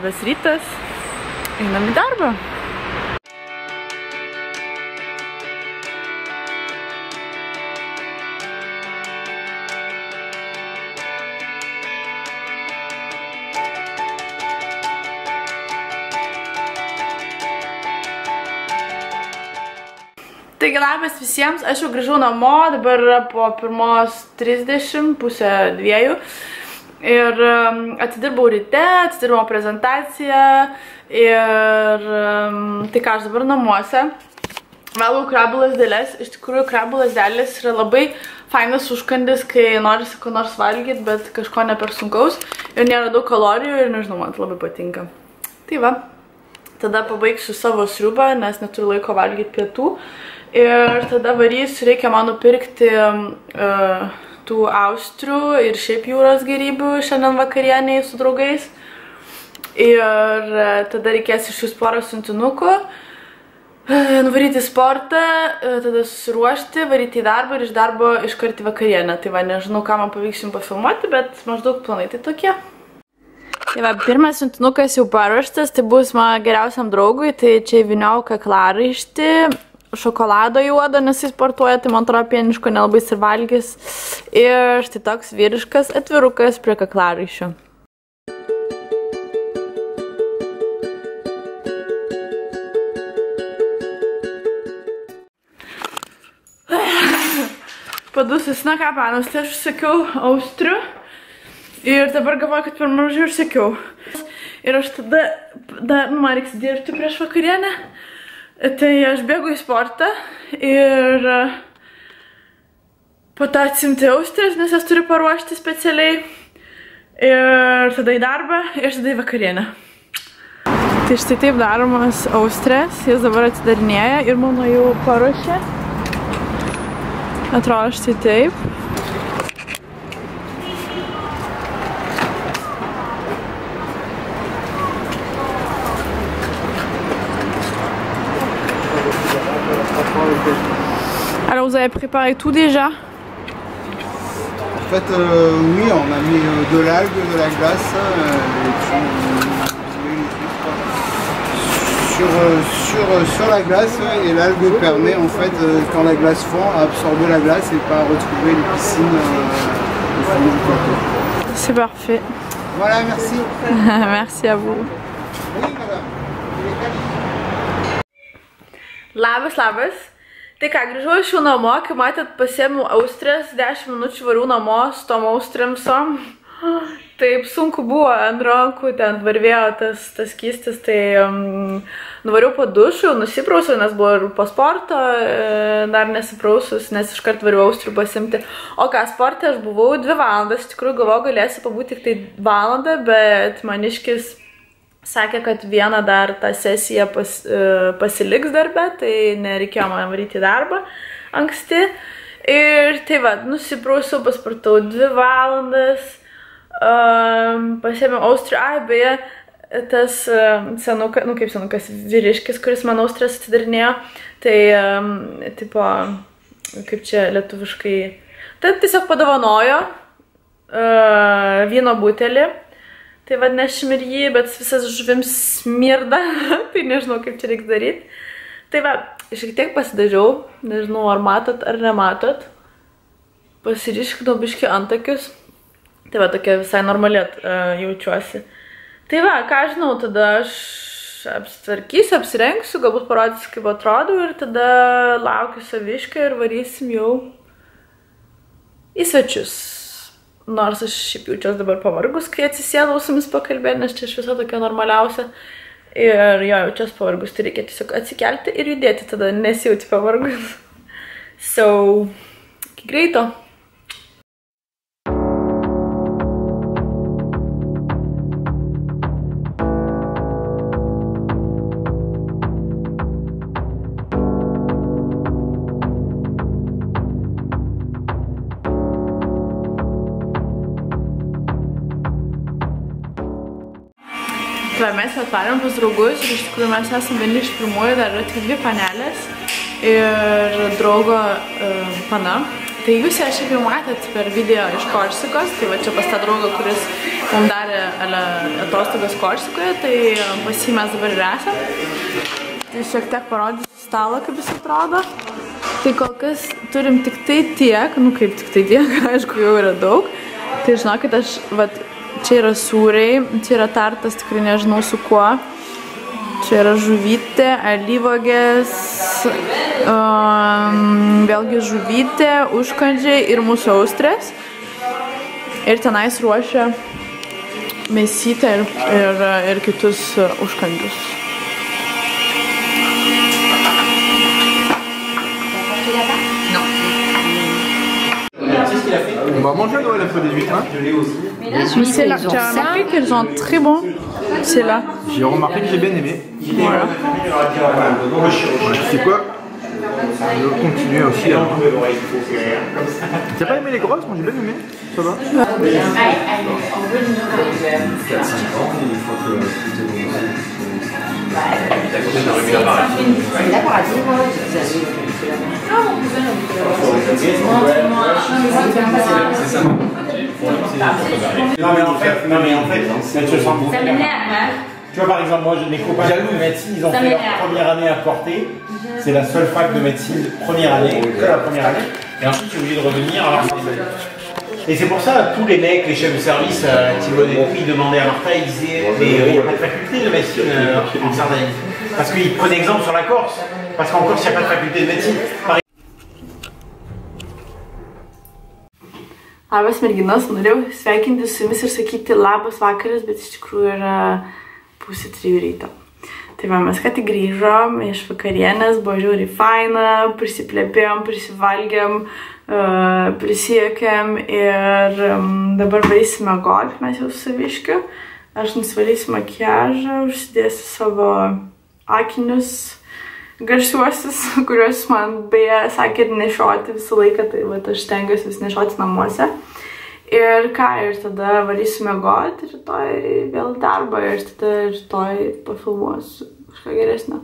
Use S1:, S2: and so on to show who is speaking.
S1: Labas rytas, einam į darbą. Taigi labas visiems, aš jau grįžau namo, dabar yra po 1:30, pusė 2. Ir atidirbau ryte, atidirbau prezentaciją ir tai ką aš dabar namuose. Valgau krabų lazdeles, iš tikrųjų krabų lazdelės yra labai fainas užkandis, kai norisi ko nors valgyti, bet kažko ne per sunkaus ir nėra daug kalorijų ir nežinau, man tai labai patinka. Tai va, tada pabaigsiu savo sriubą, nes neturiu laiko valgyti pietų. Ir tada varysiu, reikia man nupirkti tų austrių ir šiaip jūros gėrybių šiandien vakarieniai su draugais. Ir tada reikės iš jų porą siuntinukų, nuvaryti į sportą, tada susiruošti, varyti į darbą ir iš darbo iškart į vakarienę. Tai va, nežinau, ką man pavyks jums pafilmuoti, bet maždaug planai tai tokie. Tai va, pirmas siuntinukas jau paruoštas, tai bus mano geriausiam draugui, tai čia įvyniau kaklaraištį. Šokolado juodo, nes jis sportuoja, tai man atrodo pieniško nelabai ir valgys. Ir štai toks vyriškas atvirukas prie kaklaraiščio. Padusis, na ką, panas, tai aš užsakiau austrių. Ir dabar galvoju, kad per mažai užsakiau. Ir aš tada man reiks dirbti prieš vakarienę. Tai aš bėgu į sportą ir po to atsimti austrės, nes jas turiu paruošti specialiai. Ir tada į darbą ir tada į vakarienę. Tai štai taip daromas austrės, jas dabar atsidarinėja ir mano jau paruošė. Atrodo štai taip. Alors vous avez préparé tout déjà?
S2: En fait, oui, on a mis de l'algue, de la glace, sur la glace, et l'algue permet en fait, quand la glace fond, à absorber la glace et pas retrouver les piscines au fond du plateau.
S1: C'est parfait.
S2: Voilà, merci.
S1: Merci à vous.
S2: Oui, madame.
S1: Labas, labas. Tai ką, grįžau iš jų namo, kai matėt, pasiėmiau austrės, 10 minučių variau namo su tom austrėmsom. Taip sunku buvo ant rankų, ten varvėjo tas skystis, tai nuvariau po dušų, nusiprausiau, nes buvo ir po sporto, dar nesiprausus, nes iškart variau austrių pasimti. O ką, sporte aš buvau 2 valandas, iš tikrųjų galvoju, galėsiu pabūti tik tai valandą, bet maniškis sakė, kad vieną dar tą sesiją pasiliks darbe, tai nereikėjo man varyti į darbą anksti. Ir tai va, nusiprausiau, pasportau 2 valandas, pasiėmiau austrių. Ai, beje, tas senukas, nu kaip senukas, vyriškis, kuris man austrės atidarinėjo, tai tipo, kaip čia lietuviškai, tai tiesiog padovanojo vyno butelį. Tai vadinešim ir jį, bet visas žuvims smirda, tai nežinau, kaip čia reiks daryti. Tai va, šiek tiek pasidažiau, nežinau, ar matot, ar nematot. Pasiriškinau biškį antakius. Tai va, tokia visai normaliai jaučiuosi. Tai va, ką žinau, tada aš apsitvarkysiu, apsirengsiu, galbūt parodysiu, kaip atrodau ir tada laukiu savišką ir varysim jau į svečius. Nors aš šiaip jaučiuosi dabar pavargus, kai atsisėdau su jumis pakalbėti, nes čia iš viso tokia normaliausia. Ir jo, jaučiuosi pavargus, tai reikia tiesiog atsikelti ir judėti, tada nesijauti pavargus. So, iki greito. Tai mes atvarėm pas draugus ir iš tikrųjų mes esame vieni iš pirmųjų, dar yra tik 2 panelės ir draugo pana. Tai jūs ją šiaip jau matėt per video iš Korsikos, tai va čia pas tą draugą, kuris mums darė atostogas Korsikoje, tai pas jį mes dabar ir esam. Tai šiek tiek parodysiu stalą, kaip jis atrodo. Tai kol kas turim tik tai tiek, nu kaip tik tai tiek, aišku jau yra daug. Tai žinokit, čia yra sūriai, čia yra tartas, tikrai nežinau su kuo. Čia yra žuvytė, alyvuogės, vėlgi žuvytė, užkandžiai ir mūsų austrės. Ir tenais ruošia mėsytę ir kitus užkandžius.
S2: On va manger à Noël un peu des huîtres, hein?
S1: C'est là, j'ai remarqué qu'elles sont très bons. C'est là.
S2: J'ai remarqué que j'ai bien aimé.
S1: Voilà.
S2: C'est quoi? Je vais continuer aussi là. T'as pas aimé les grosses? Moi j'ai bien aimé. Ça va?
S3: Non mais en fait, elles se sentent beaucoup. Ça m'énerve, hein. Tu vois par exemple, moi mes copains de médecine, ils ont fait leur première année à Portée. C'est la seule fac de médecine première année, que la première année. Et ensuite tu es obligé de revenir. Alors, et c'est pour ça tous les mecs, les chefs de service, ils demandaient à Martha, ils disaient mais il n'y a pas de faculté de médecine en Sardaigne. Parce qu'ils prenaient exemple sur la Corse. Parce qu'en Corse, il n'y a pas de faculté de médecine.
S1: Labas merginos, norėjau sveikinti su jumis ir sakyti labas vakaras, bet iš tikrųjų yra 2:30 ryto. Tai va, mes ką tik grįžom iš vakarienės, buvo žiauriai faina, prisiplėpėjom, prisivalgėm, prisiekėm ir dabar varysim miegoti, mes jau su Saviškiu. Aš nusivalysiu makiažą, užsidėsiu savo akinius garsiuosius, kuriuos man beje sakė nešioti visą laiką, tai va, aš stengiuosi vis nešioti namuose. Ir ką, ir tada varysiu miegoti, rytoj vėl darbą ir tada rytoj pafilmuosiu kažką geresnio.